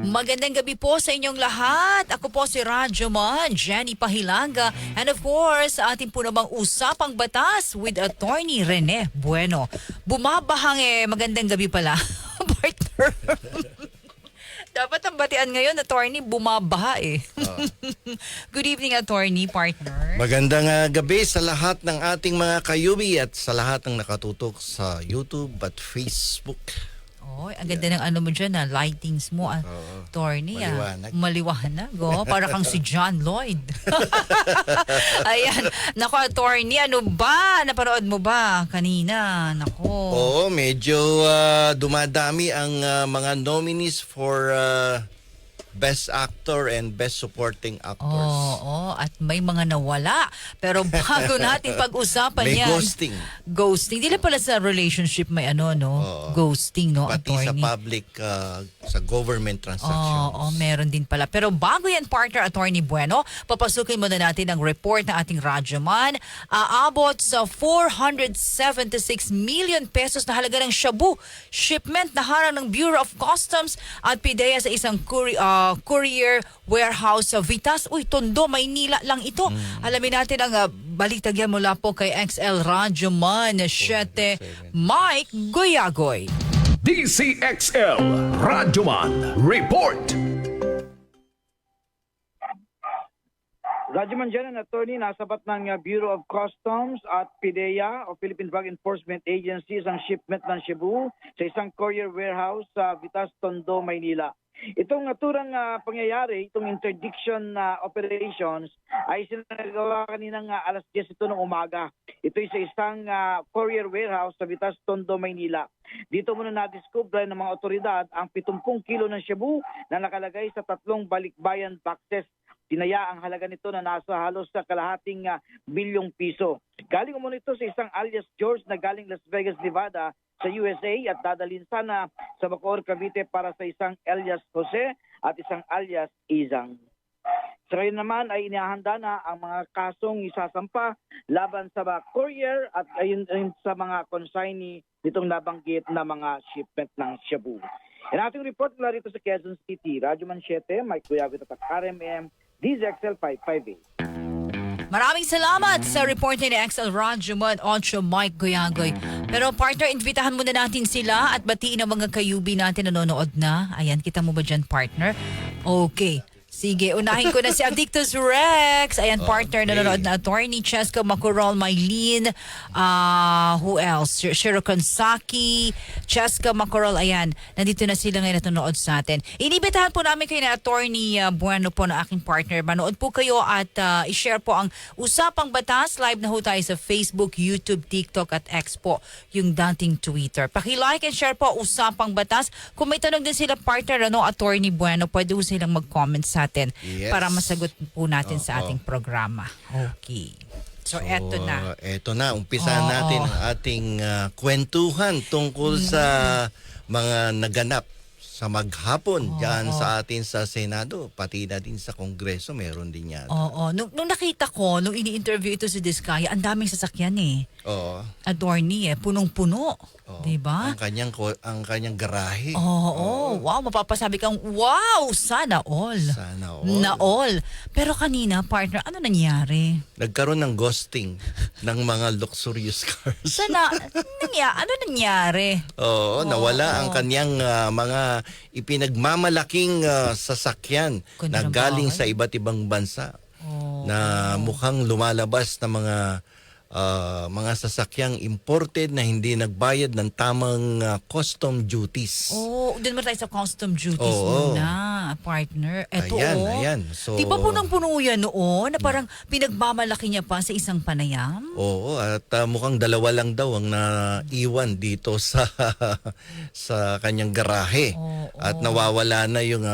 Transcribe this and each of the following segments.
Magandang gabi po sa inyong lahat. Ako po si Radyo Man, Jenny Pahilaga. And of course, sa ating po namang usapang batas with Attorney Rene Bueno. Bumabahang magandang gabi pala, partner. Dapat ang batian ngayon, Attorney, bumabaha Good evening, Attorney, partner. Magandang gabi sa lahat ng ating mga kayubi at sa lahat ng nakatutok sa YouTube at Facebook. Oh, ang ganda ng ano mo dyan, lightings mo, Attorney. Maliwanag. Maliwanag, para kang si John Lloyd. Ayan. Nako, Attorney, ano ba? Napanood mo ba kanina? Nako. Oo, medyo dumadami ang mga nominees for Best Actor and Best Supporting Actors. Oo, at may mga nawala. Pero bago natin pag-usapan may yan. ghosting. Ghosting. Di lang pala sa relationship may ghosting, no, Pati Attorney? sa public, sa government transactions. Oo, meron din pala. Pero bago yan, partner, Attorney Bueno, papasukin muna natin ang report ng ating Radyoman. Aabot sa 476 million pesos na halaga ng shabu. Shipment na harang ng Bureau of Customs at PIDEA sa isang courier warehouse sa Vitas. Uy, Tondo, Maynila lang ito. Alamin natin ang balitagyan mula po kay XL Radyoman 7, Mike Goyagoy. DCXL Radyoman Report. Radyoman dyan ang attorney, nasabat ng Bureau of Customs at PIDEA o Philippine Drug Enforcement Agency ang shipment ng shabu sa isang courier warehouse sa Vitas, Tondo, Maynila. Itong naturang pangyayari, itong interdiction operations ay sinagawa kaninang alas 10 ito ng umaga. Ito'y sa isang courier warehouse sa Vitas, Tondo, Maynila. Dito muna na-discover ng mga otoridad ang 70 kilo ng shabu na nakalagay sa 3 balikbayan boxes. Tinaya ang halaga nito na nasa halos sa kalahating bilyong piso. Galing muna ito sa isang alias George na galing Las Vegas, Nevada sa USA at dadalhin sana sa Bacoor, Cavite para sa isang alias Jose at isang alias Izang. Sa ngayon naman ay inihahanda na ang mga kasong isasampa laban sa mga courier at ayun sa mga consignee nitong nabanggit na mga shipment ng shabu. Ang ating report mula rito sa Quezon City, Radyoman 7, Mike Goyagoy at RMM, DZXL 558. Maraming salamat sa report ni XL Radyoman 8, Mike Goyagoy. Pero partner, invitahan muna natin sila at batiin ang mga kayubi natin nanonood na. Ayan, kita mo ba dyan, partner? Okay. Sige, unahin ko na si Addictus Rex. Ayan, partner, nanonood na Attorney Cheska Macorol, Maylene. Who else? Shiro Konsaki, Cheska Macorol. Ayan, nandito na sila ngayon nanonood sa atin. Inibitahan po namin kayo na Attorney Bueno po na aking partner. Manood po kayo at i-share po ang Usapang Batas. Live na ho tayo sa Facebook, YouTube, TikTok at X po, yung dating Twitter. Paki-like and share po Usapang Batas. Kung may tanong din sila, partner, Attorney Bueno, pwede ho silang mag-comment sa atin para masagot po natin sa ating programa. Okay. So eto na. Eto na, umpisahan natin ang ating kwentuhan tungkol sa mga naganap sa maghapon dyan sa atin sa Senado, pati na din sa Kongreso, meron din yan. Oo. Nung nakita ko, nung ini-interview ito si Diskaya, ang daming sasakyan Oo. Attorney punong-puno. Diba? Ang kanyang garahe. Oo. Wow, mapapasabi kang, wow, sana all. Sana all. Na all. Pero kanina, partner, ano nangyari? Nagkaroon ng ghosting ng mga luxurious cars. Ano nangyari? Oo, nawala ang kanyang mga ipinagmamalaking sasakyan na galing sa iba't ibang bansa na mukhang lumalabas na mga sasakyang imported na hindi nagbayad ng tamang custom duties. Doon mo tayo sa custom duties muna, partner. Eto, ayan. So, di ba punong-puno yan noon na parang pinagmamalaki niya pa sa isang panayam? Oo, at mukhang dalawa lang daw ang naiwan dito sa kanyang garahe. At nawawala na yung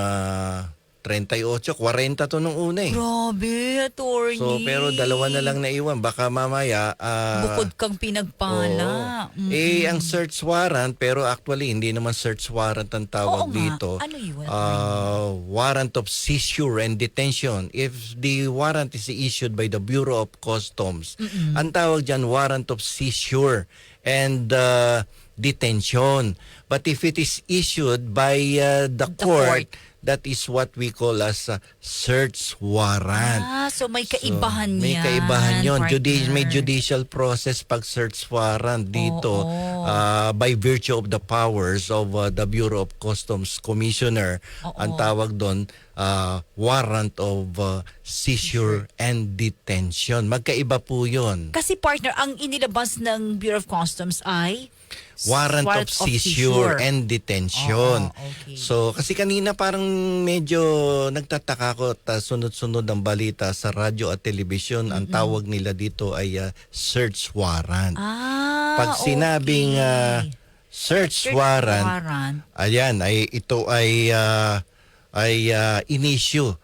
38, 40 to nung una Grabe, Attorney. So, pero dalawa na lang naiwan. Baka mamaya... bukod kang pinagpala. Ang search warrant, pero actually hindi naman search warrant ang tawag dito. Ano yun? Warrant of seizure and detention. If the warrant is issued by the Bureau of Customs, ang tawag dyan warrant of seizure. And detention. But if it is issued by the court, that is what we call as a search warrant. So may So, kaibahan may yan. kaibahan yun. May partner. judicial process pag search warrant dito Oo. by virtue of the powers of the Bureau of Customs Commissioner. Oo. Ang tawag doon, warrant of seizure and detention. Magkaiba po yun. Kasi partner, ang inilabas ng Bureau of Customs ay Warrant of seizure and detention. Oo, okay. So, kasi kanina parang medyo nagtataka ko at sunod-sunod ang balita sa radyo at telebisyon. Ang tawag nila dito ay search warrant. Pag sinabing search warrant, ayan, ito ay in-issue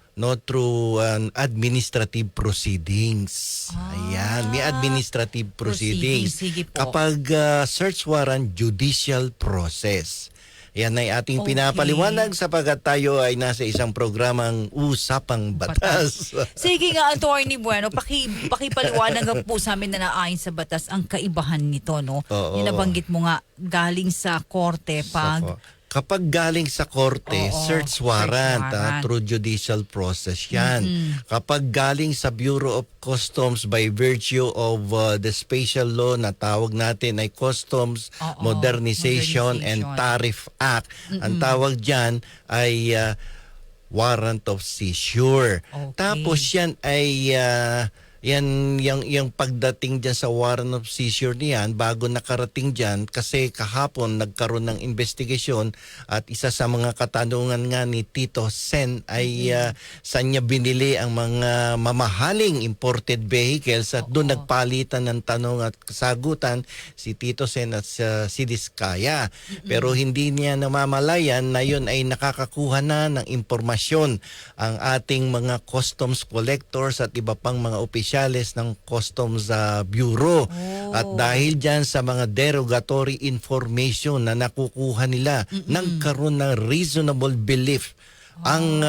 through an administrative proceedings. Ayan, may administrative proceedings. Sige po. Kapag search warrant, judicial process. Yan ay ating pinapaliwanag sapagat tayo ay nasa isang programang Usapang Batas. Sige nga, Attorney Bueno, pakipaliwanag nga po sa amin na naayon sa batas ang kaibahan nito, no? Oo. Yung nabanggit mo nga, galing sa korte pag... Kapag galing sa korte, Oo, search warrant, search warrant. through judicial process yan. Kapag galing sa Bureau of Customs by virtue of the special law na tawag natin ay Customs Modernization and Tariff Act, ang tawag dyan ay warrant of seizure. Okay. Tapos yan ay... yung pagdating dyan sa warrant of seizure niyan, bago nakarating dyan, kasi kahapon nagkaroon ng investigasyon at isa sa mga katanungan nga ni Tito Sen ay saan niya binili ang mga mamahaling imported vehicles at doon nagpalitan ng tanong at kasagutan si Tito Sen at si Diskaya. Pero hindi niya namamalayan na yun ay nakakakuha na ng impormasyon ang ating mga customs collectors at iba pang mga opisyales ng Customs Bureau. At dahil dyan sa mga derogatory information na nakukuha nila, nagkaroon ng reasonable belief ang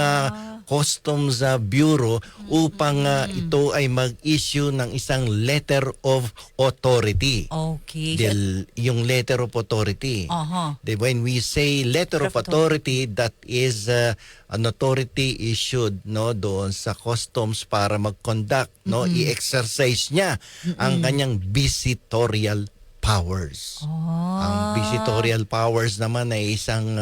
Customs Bureau upang ito ay mag-issue ng isang letter of authority. Okay. Yung letter of authority. When we say letter of authority, that is an authority issued doon sa customs para mag-conduct, i-exercise niya ang kanyang visitorial powers. Ang visitorial powers naman ay isang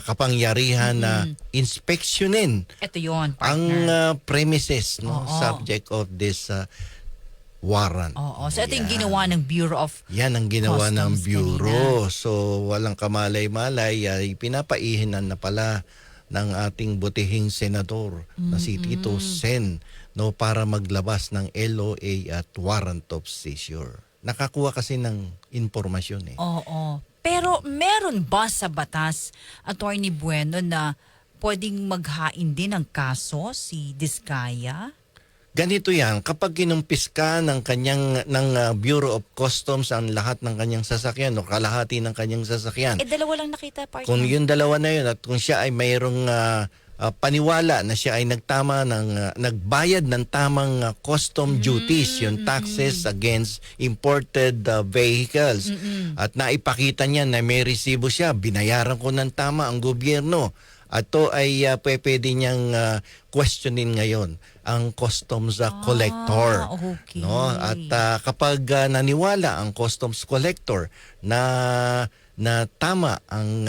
kapangyarihan na inspeksyonin Ito yun, ang partner. premises subject of this warrant. So ito yung ginawa ng Bureau of Yan ang ginawa ng Customs Bureau. So walang kamalay-malay ay pinapaihinan na pala ng ating butihing senador na si Tito Sen para maglabas ng LOA at warrant of seizure. Nakakuha kasi ng impormasyon eh. Oo. Pero meron ba sa batas, Attorney Bueno, na pwedeng maghain din ng kaso si Diskaya? Ganito yan, kapag kinumpis ka ng Bureau of Customs ang lahat ng kanyang sasakyan o kalahati ng kanyang sasakyan, Dalawa lang nakita, partner. kung yung dalawa na yun at kung siya ay mayroong paniwala na siya ay nagbayad ng tamang custom duties, yung taxes against imported vehicles, at naipakita niya na may resibo siya, binayaran ko ng tama ang gobyerno, at to ay pwede niyang questionin ngayon ang customs collector. Okay. At kapag naniwala ang customs collector na tama ang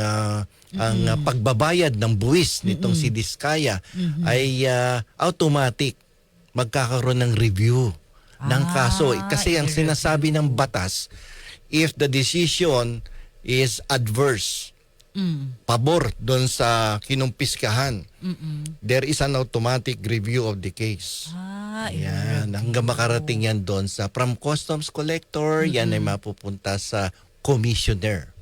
pagbabayad ng buwis nitong si Diskaya, ay automatic magkakaroon ng review ng kaso. Kasi ang sinasabi ng batas, if the decision is adverse, pabor doon sa kinumpiskahan, there is an automatic review of the case. Yan, hanggang makarating yan doon from customs collector, yan ay mapupunta sa commissioner.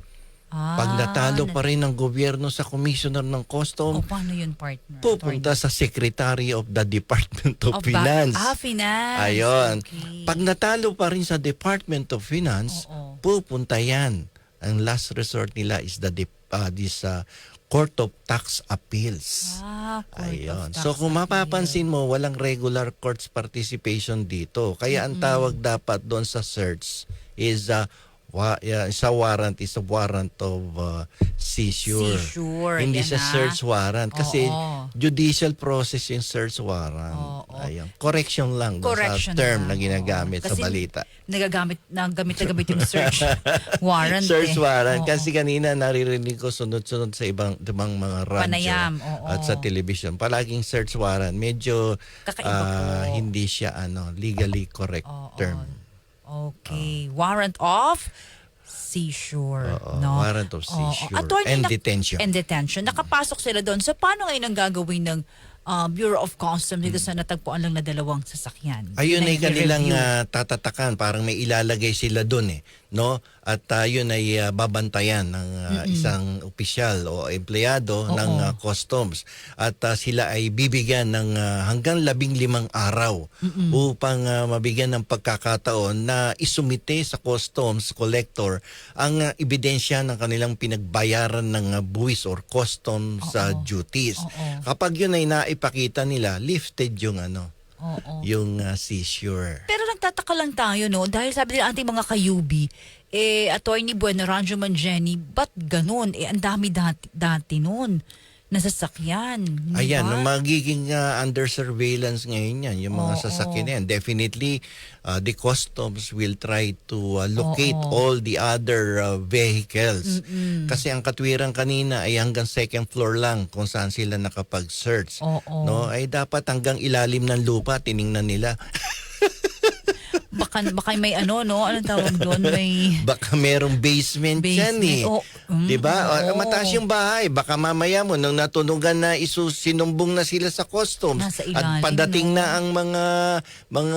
Pag natalo pa rin ng gobyerno sa commissioner ng customs, paano yun, partner? pupunta sa secretary of the Department of Finance. Finance. Ayun. Okay. Pag natalo pa rin sa Department of Finance, pupunta yan. Ang last resort nila is this Court of Tax Appeals. Ayun. So kung mapapansin mo, walang regular courts participation dito. Kaya ang tawag dapat doon sa search is Sa warrant is a warrant of seizure. Seizure, Hindi yan sa na. search warrant. Kasi Oo. judicial process yung search warrant. Oo. Ayun. Correction lang dun Correction sa term lang, na ginagamit oo. sa Kasi balita. Gamit na gamit yung search warrant. Search warrant. Oo. Kasi kanina naririnig ko sunod-sunod sa ibang mga radyo Panayam, oo. at sa television. Palaging search warrant. Medyo Kakaiba po. hindi siya legally correct Oo. term. Okay. Warrant of seizure. Oo, no? warrant of seizure Attorney, and detention. And detention. Nakapasok sila doon. So, paano ngayon ang gagawin ng Bureau of Customs dito sa natagpuan lang na dalawang sasakyan? Ayun Na ay kanilang i-review. tatatakan, parang may ilalagay sila doon no? At yun ay babantayan ng isang opisyal o empleyado ng customs. At sila ay bibigyan ng hanggang 15 araw upang mabigyan ng pagkakataon na isumite sa customs collector ang ebidensya ng kanilang pinagbayaran ng buwis or customs duties. Kapag yun ay naipakita nila, lifted yung yung seizure. Pero nagtataka lang tayo, no? Dahil sabi nila ating mga kayubi, Attorney Bueno, Ranjo Jenny, ba't ganun? Ang dami dati nun na sasakyan. Di Ayan, ba? magiging under surveillance ngayon yan, yung mga sasakyan na yan. Definitely, the customs will try to locate all the other vehicles. Kasi ang katwiran kanina ay hanggang second floor lang kung saan sila nakapag-search. No? Ay dapat hanggang ilalim ng lupa, tiningnan nila. Baka may no? Anong tawag doon? May... Baka merong basement yan eh. Oh, 'Di ba? Mataas yung bahay. Baka mamaya mo nung natunugan na sinumbong na sila sa customs Nasa at ilalim, padating no? na ang mga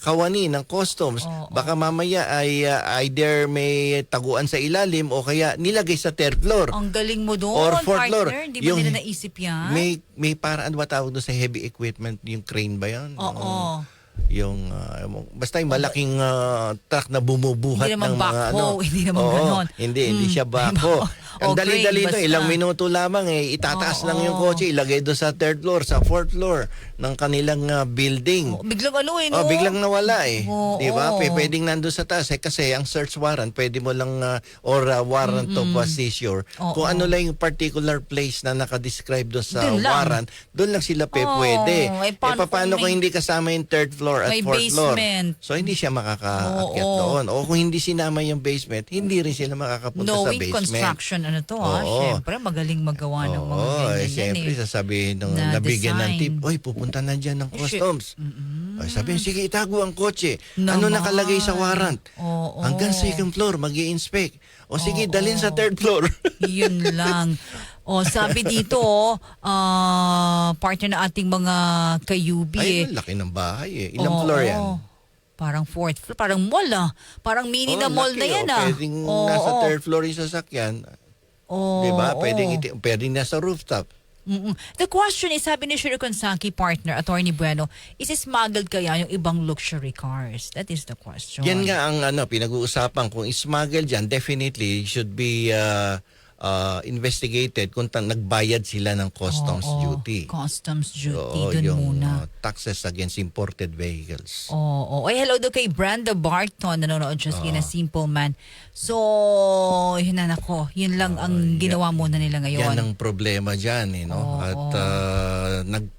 kawani ng customs. Baka mamaya ay either may taguan sa ilalim o kaya nilagay sa third floor. Ang galing mo doon, Or fourth floor. partner. Di ba nila naisip yan? May paraan ba tawag doon sa heavy equipment, yung crane ba 'yan? Oo. Yung basta yung malaking truck na bumubuhat Hindi naman ng mga backhoe, hindi naman Oo, ganon. hindi siya backhoe. Ang O, dali-dali crane, to, basta. ilang minuto lamang itataas lang yung kotse, ilagay doon sa third floor, sa fourth floor ng kanilang building. Biglang no? Biglang nawala Oo, 'Di ba? oo. Pwedeng nandoon sa taas kasi ang search warrant pwede mo lang or warrant of seizure. Oo. Kung ano lang yung particular place na naka-describe doon sa Dun lang. warrant, doon lang sila pwede. Paano Paano kung kung hindi kasama yung third floor at may fourth floor? basement? So hindi siya makakaakyat Oo. doon. O kung hindi sinama yung basement, hindi rin sila makakapunta sa Knowing basement. construction, Oo. syempre magaling magawa ng mga ganyan Siyempre, yan sasabihin nung Na nabigyan ng design. tip, oy, pupunta na dyan ng customs. Ay, sabihin, sige, itago ang kotse. Ano Naman. nakalagay sa warrant? Oo. Hanggang second floor, mag-i-inspect. O sige, Oo. dalhin sa third floor. Yun lang. Sabi dito, partner na ating mga kayubi. Ay, ang laki ng bahay Ilang floor yan? Parang fourth floor, parang mall Parang mini na mall laki, na yan Pwedeng nasa third floor yung sasakyan. Diba? Pwedeng nasa rooftop. The question is, sabi ni Shuri Konsaki, partner, Attorney Bueno, is smuggled kaya yung ibang luxury cars? That is the question. Yan nga ang pinag-uusapan. Kung smuggle dyan, definitely should be investigated kung nagbayad sila ng customs duty. Customs duty, Oo, dun yung muna. taxes against imported vehicles. Ay, hello daw kay Brenda Barton, nanonood siya na Simple Man. So, yun na nako. Yun lang ang ginawa muna nila ngayon. Yan ang problema dyan. At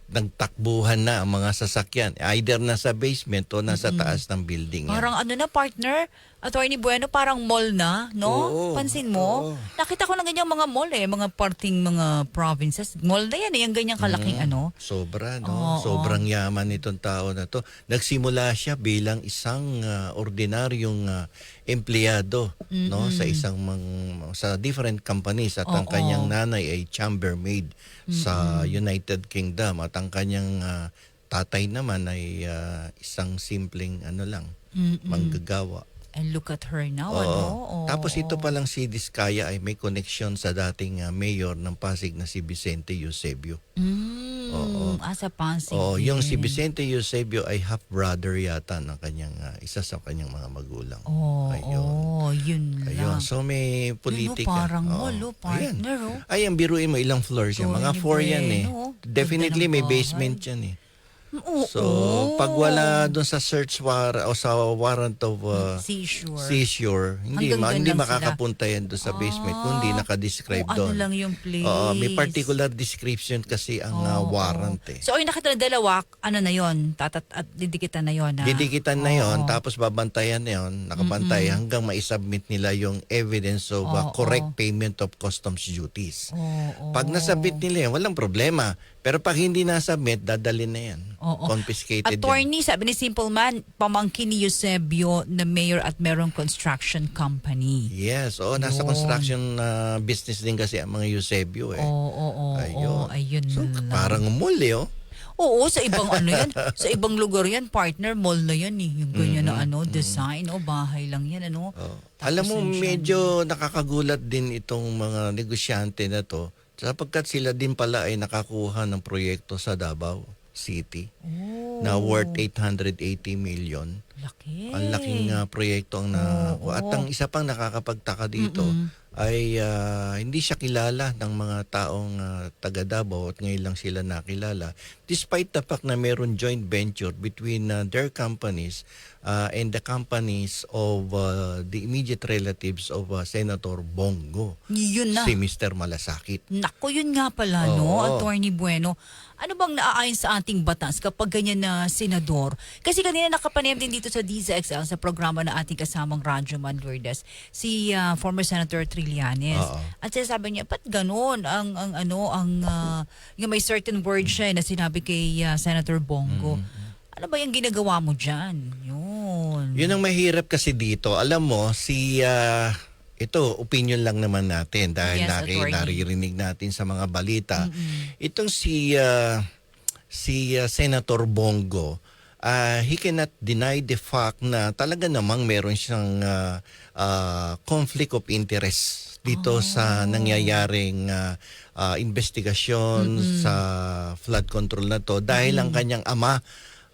nagtakbuhan na ang mga sasakyan. Either nasa basement o nasa taas ng building. Parang na partner, Attorney Bueno, parang mall na, no? Oo, Pansin mo? oo. Nakita ko na ganyan mga mall mga parting mga provinces. Mall na yan yung ganyang kalaking Sobra, Oo. Sobrang yaman nitong tao na to. Nagsimula siya bilang isang ordinaryong empleyado, sa sa different companies at ang kanyang nanay ay chambermaid sa United Kingdom at ang kanyang tatay naman ay isang simpleng manggagawa. And look at her now, Oo. Tapos ito palang si Diskaya ay may connection sa dating mayor ng Pasig na si Vicente Eusebio. Sa Pasig. Yung si din. Vicente Eusebio ay half brother yata ng kanyang isa sa kanyang mga magulang. Yun lang. So may politika. Parang Oo. mall, partner. Ay, ang biruin mo ilang floors yan. Mga 4 yan Bueno. Definitely Ganda ng may bahay. basement yan Oo. So, pag wala doon sa search warrant o sa warrant of seizure, hindi Hanggang hindi doon lang makakapunta yan doon sa basement kung hindi nakadescribe Kung doon. ano lang yung place. Oo, may particular description kasi ang warrant eh. So, yung nakita na dalawa, ano na yon, at didikitan na yon. Didikitan na yon, tapos babantayan na yon, nakabantay hanggang maisubmit nila yung evidence of correct payment of customs duties. Pag nasubmit nila yan, walang problema. Pero pag hindi nasubmit, dadalhin na yan. Confiscated yan. Attorney, sabi ni Simple Man, pamangkin ni Eusebio na mayor at Merong Construction Company. Yes, nasa construction business din kasi ang mga Eusebio eh. Ayun So, lang. parang mall eh, oh. Oo, sa ibang ano yan, sa ibang lugar yan, partner, mall na yan eh. Yung ganyan na design, bahay lang yan, ano. Tapos Alam mo, yun siya, medyo nakakagulat din itong mga negosyante na to sapagkat sila din pala ay nakakuha ng proyekto sa Davao City na worth 880 million. Laki. Ang laking proyekto ang nakuha. At ang isa pang nakakapagtaka dito ay hindi siya kilala ng mga taong taga Davao at ngayon lang sila nakilala. Despite the fact na meron joint venture between their companies and the companies of the immediate relatives of Senator Bongo. Yun na. Si Mr. Malasakit. Naku, yun nga pala, no, Oo. Attorney Bueno. Ano bang naaayon sa ating batas kapag ganyan na senador? Kasi kanina nakapanayam din dito sa DZXL sa programa na ating kasamang Radyo Man Lourdes, si former Senator Trillanes. Oo. At sinasabi niya, ba't ganun? Yung may certain word siya na sinabi kay Senator Bongo. Ano ba yung ginagawa mo dyan? Yun. Yun ang mahirap kasi dito. Alam mo, ito, opinion lang naman natin dahil Yes, attorney. naririnig natin sa mga balita. Itong si Senator Bongo, he cannot deny the fact na talaga namang meron siyang conflict of interest dito sa nangyayaring investigasyon sa flood control na to dahil ang kanyang ama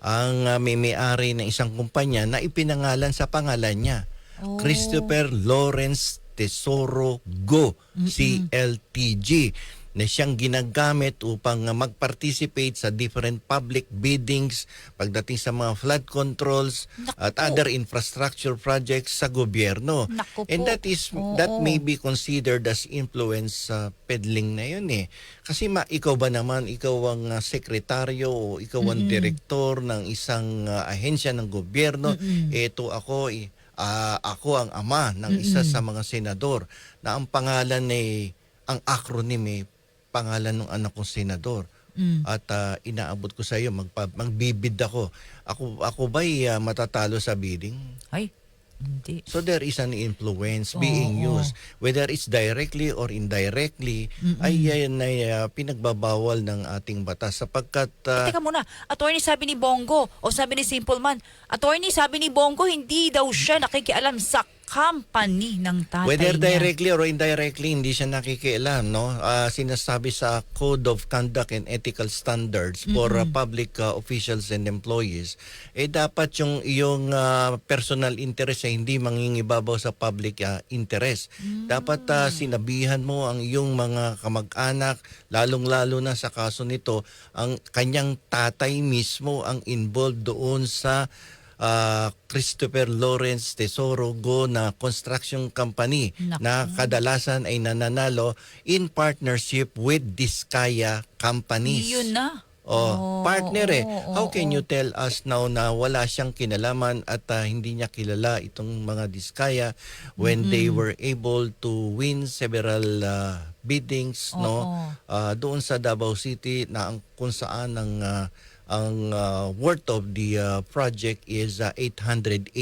ang may-ari ng isang kumpanya na ipinangalan sa pangalan niya. Christopher Lawrence Tesoro Go, CLTG, na siyang ginagamit upang mag-participate sa different public biddings pagdating sa mga flood controls at other infrastructure projects sa gobyerno. Naku And po. that may be considered as influence peddling na yun eh. Kasi ikaw ba naman, ikaw ang sekretaryo o ikaw ang direktor ng isang ahensya ng gobyerno, eto ako ang ama ng isa sa mga senador na ang pangalan ang acronym pangalan ng anak kong senador. At inaabot ko sa iyo, magbibid ako. Ako ba'y matatalo sa bidding? Ay, hindi. So there is an influence being used. Whether it's directly or indirectly, ay pinagbabawal ng ating batas sapagkat Teka muna, attorney sabi ni Bongo o sabi ni Simple Man, attorney sabi ni Bongo hindi daw siya nakikialam sa company ng tatay whether niya. directly or indirectly, hindi siya nakikialam, no? Sinasabi sa Code of Conduct and Ethical Standards for public officials and employees, dapat yung iyong personal interest ay hindi mangingibabaw sa public interest. Dapat sinabihan mo ang iyong mga kamag-anak, lalong-lalo na sa kaso nito, ang kanyang tatay mismo ang involved doon sa Christopher Lawrence Tesoro Go na construction company na kadalasan ay nananalo in partnership with Diskaya companies. Yun na. Partner How can you tell us now na wala siyang kinalaman at hindi niya kilala itong mga Diskaya when they were able to win several biddings doon sa Davao City na kung saan ang worth of the project is 880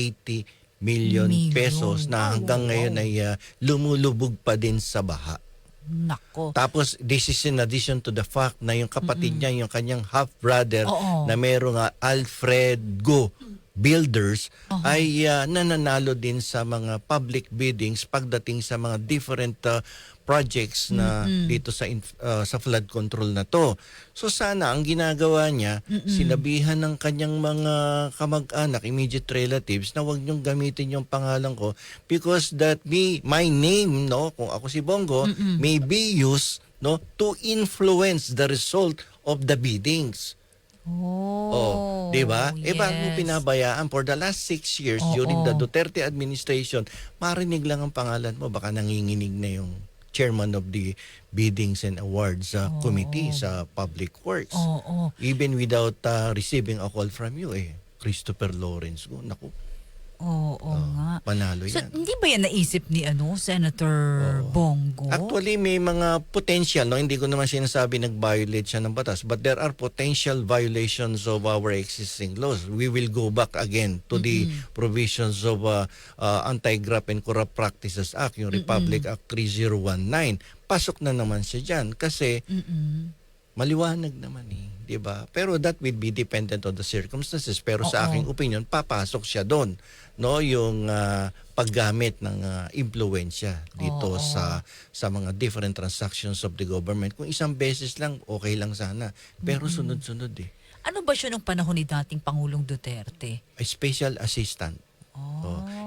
million pesos na hanggang ngayon ay lumulubog pa din sa baha. Nako. Tapos this is in addition to the fact na yung kapatid niya, yung kanyang half-brother na merong Alfred Go Builders ay nananalo din sa mga public biddings pagdating sa mga different projects na dito sa flood control na to. So sana ang ginagawa niya, sinabihan ng kanyang mga kamag-anak, immediate relatives na wag niyong gamitin yung pangalan ko because my name, no, kung ako si Bongo, may be used, no, to influence the result of the biddings. Oh, di ba? Bakit mo yes. pinabayaan for the last 6 years Oo. during the Duterte administration, marinig lang ang pangalan mo, baka nanginginig na yung chairman of the Biddings and Awards Committee sa Public Works. Oo. Even without receiving a call from you, Christopher Lawrence. Naku, Oo nga. panalo So, yan. hindi ba yan naisip ni Senator Bongo? Actually, may mga potential, no? Hindi ko naman sinasabi nag-violate siya ng batas, but there are potential violations of our existing laws. We will go back again to the provisions of Anti-Graft and Corrupt Practices Act, yung Republic Act 3019. Pasok na naman siya dyan kasi maliwanag naman di ba? Pero that will be dependent on the circumstances. Pero sa aking opinion, papasok siya doon, no? Yung paggamit ng impluwensya dito sa mga different transactions of the government. Kung isang beses lang, okay lang sana. Pero sunod-sunod Ano ba siya nung panahon ni dating Pangulong Duterte? A special assistant.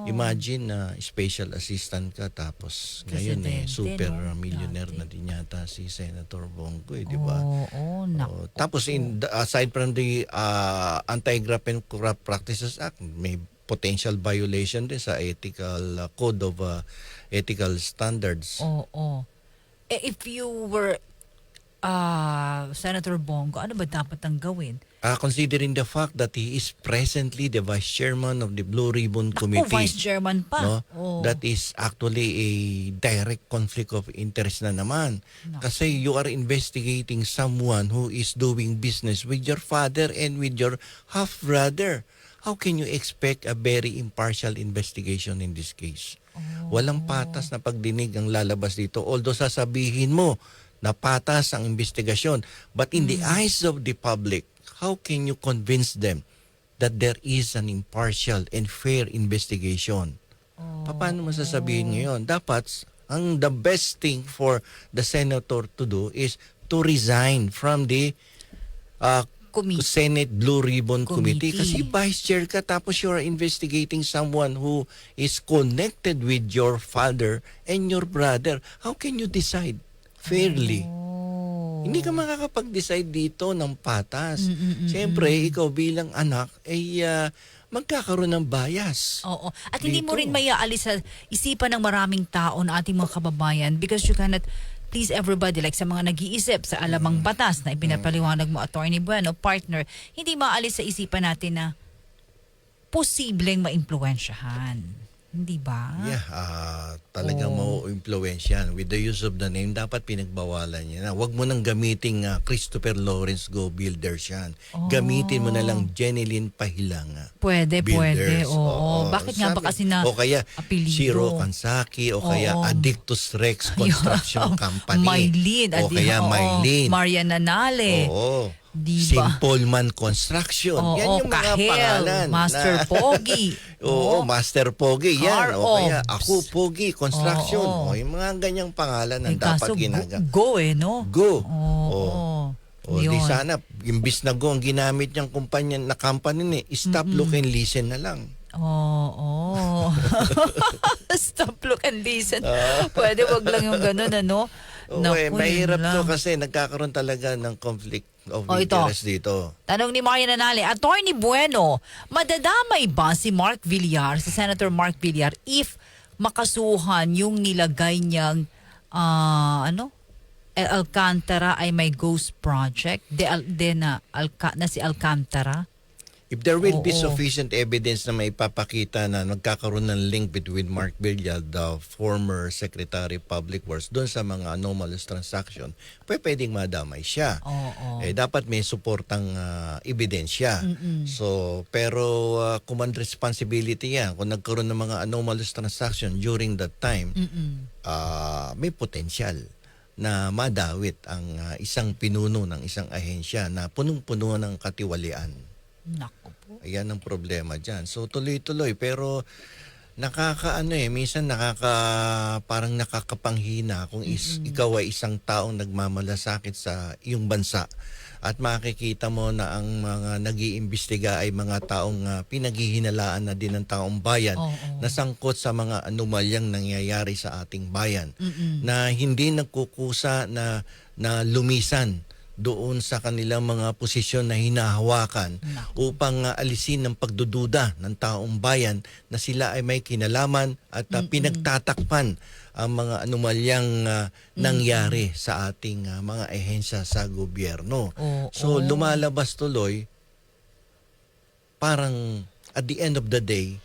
Imagine na special assistant ka tapos ngayon Presidente, super no? millionaire Dati. na din yata si Senator Bongo, di ba? Naku. Tapos aside from the Anti-Graft and Corrupt Practices Act, may potential violation din sa ethical code of ethical standards. Oo. If you were Senator Bongo, ano ba dapat ang gawin? Considering the fact that he is presently the vice chairman of the Blue Ribbon Naku, Committee. Vice Chairman pa. No? Oo. That is actually a direct conflict of interest na naman. Kasi you are investigating someone who is doing business with your father and with your half-brother. How can you expect a very impartial investigation in this case? Walang patas na pagdinig ang lalabas dito. Although sasabihin mo na patas ang investigasyon, but in the eyes of the public, how can you convince them that there is an impartial and fair investigation? Paano mo sasabihin ngayon? Dapat, the best thing for the senator to do is to resign from the Senate Blue Ribbon Committee. Kasi vice chair ka tapos you are investigating someone who is connected with your father and your brother. How can you decide fairly? Hindi ka makakapag-decide dito ng patas. Siyempre, ikaw bilang anak, magkakaroon ng bias. Oo. At hindi mo Dito. rin maiaalis sa isipan ng maraming tao na ating mga kababayan because you cannot please everybody. Like sa mga nag-iisip sa alamang batas na ipinapaliwanag mo, Attorney Bueno, partner, hindi maalis sa isipan natin na posibleng maimpluwensyahan. Hindi ba? Yeah, talagang mau-impluwensyan. With the use of the name, dapat pinagbawalan niya na. Huwag mo nang gamitin Christopher Lawrence Go Builders yan. Gamitin mo na lang Jeneline Pahilanga. Pwede. Builders. Oo. Bakit nga ba kasi na o kaya apelido? Shiro Kansaki o kaya Addictus Rex Construction Company. Maylin. O kaya Maylin. Marian Nanale. Oo. Diba? Simpleman Construction. Yan yung mga Kahel, pangalan. Master Pogi. Oo, Master Pogi. Yan. Car O kaya Ops. Ako Pogi Construction. O yung mga ganyang pangalan ang dapat ginagamit. Go no? Go. Oo. O di sana, imbis na go ang ginamit niyang kumpanya na company stop, look and listen na lang. Oo. Stop, look, and listen. Pwede wag lang yung ganun, ano? Naku, mahirap yun to lang. kasi nagkakaroon talaga ng conflict of Ito. interest dito. Tanong ni Marian Nanale, Attorney Bueno, madadamay ba si Mark Villar, si Senator Mark Villar, if makasuhan yung nilagay niyang, El Alcantara ay may ghost project? Na si Alcantara? If there will be Oo. sufficient evidence na maipapakita na nagkakaroon ng link between Mark Villar, the former Secretary of Public Works, doon sa mga anomalous transaction, pwedeng madamay siya. Oo. Dapat may suportang ebidensya. So, pero command responsibility yan. Kung nagkaroon ng mga anomalous transaction during that time, may potential na madawit ang isang pinuno ng isang ahensya na punong-puno ng katiwalian. Naku po. Ayan ang problema dyan. So tuloy-tuloy pero minsan parang nakakapanghina kung ikaw ay isang taong nagmamalasakit sa iyong bansa at makikita mo na ang mga nag-iimbestiga ay mga taong pinaghihinalaan na din ng taong bayan na sangkot sa mga anomalyang nangyayari sa ating bayan na hindi nagkukusa na lumisan doon sa kanilang mga posisyon na hinahawakan upang alisin ng pagdududa ng taong bayan na sila ay may kinalaman at pinagtatakpan ang mga anomalyang nangyari sa ating mga ehensya sa gobyerno. So lumalabas tuloy parang at the end of the day,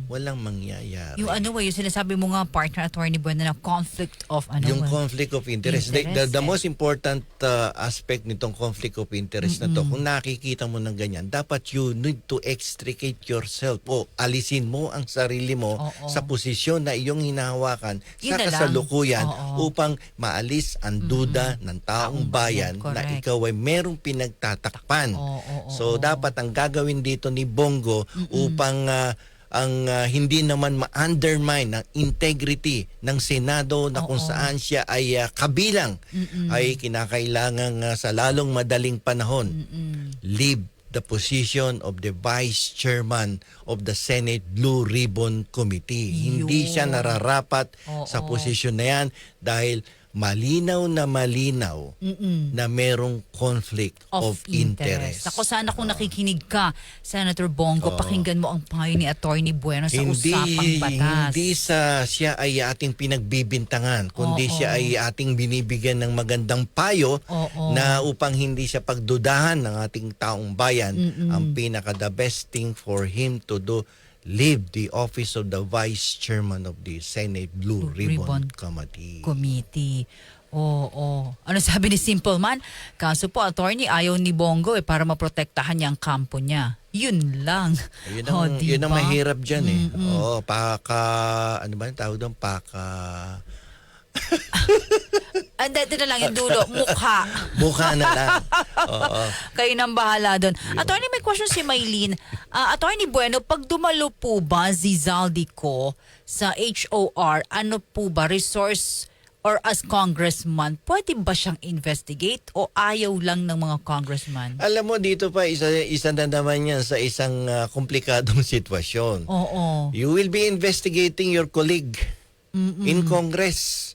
walang mangyayari. Yung yung sinasabi mo nga, partner, Attorney Bueno, na conflict of Yung conflict of interest. The most important aspect nitong conflict of interest na to, kung nakikita mo ng ganyan, dapat you need to extricate yourself o alisin mo ang sarili mo sa posisyon na iyong hinahawakan sa kasalukuyan upang maalis ang duda ng taong bayan na ikaw ay merong pinagtatakpan. So dapat ang gagawin dito ni Bongo upang ang hindi naman ma-undermine ang integrity ng Senado na kung saan siya ay kabilang ay kinakailangan sa lalong madaling panahon leave the position of the Vice Chairman of the Senate Blue Ribbon Committee. Hindi siya nararapat sa posisyon na yan dahil malinaw na merong conflict of interest. Ako sana kung nakikinig ka, Senator Bongo, pakinggan mo ang payo ni Attorney Bueno sa usapang batas. Hindi siya ay ating pinagbibintangan, kundi siya ay ating binibigyan ng magandang payo na upang hindi siya pagdudahan ng ating taong bayan. Ang pinaka-the best thing for him to do, leave the office of the Vice Chairman of the Senate Blue Ribbon Committee. Ano sabi ni Simple Man? Kaso po, attorney, ayaw ni Bongo para maprotektahan niya ang kampo niya. Yun lang. Yun ang mahirap dyan eh. Ano ba yung tawag doon? Dito na lang yung dulo, mukha. Mukha na lang. Kayo nang bahala doon. Attorney, may question si Maylene. Attorney Bueno, pag dumalo po ba si Zaldico sa HOR, ano po ba, resource or as congressman, pwede ba siyang investigate o ayaw lang ng mga congressman? Alam mo, dito pa, isa na naman yan sa isang komplikadong sitwasyon. You will be investigating your colleague in Congress.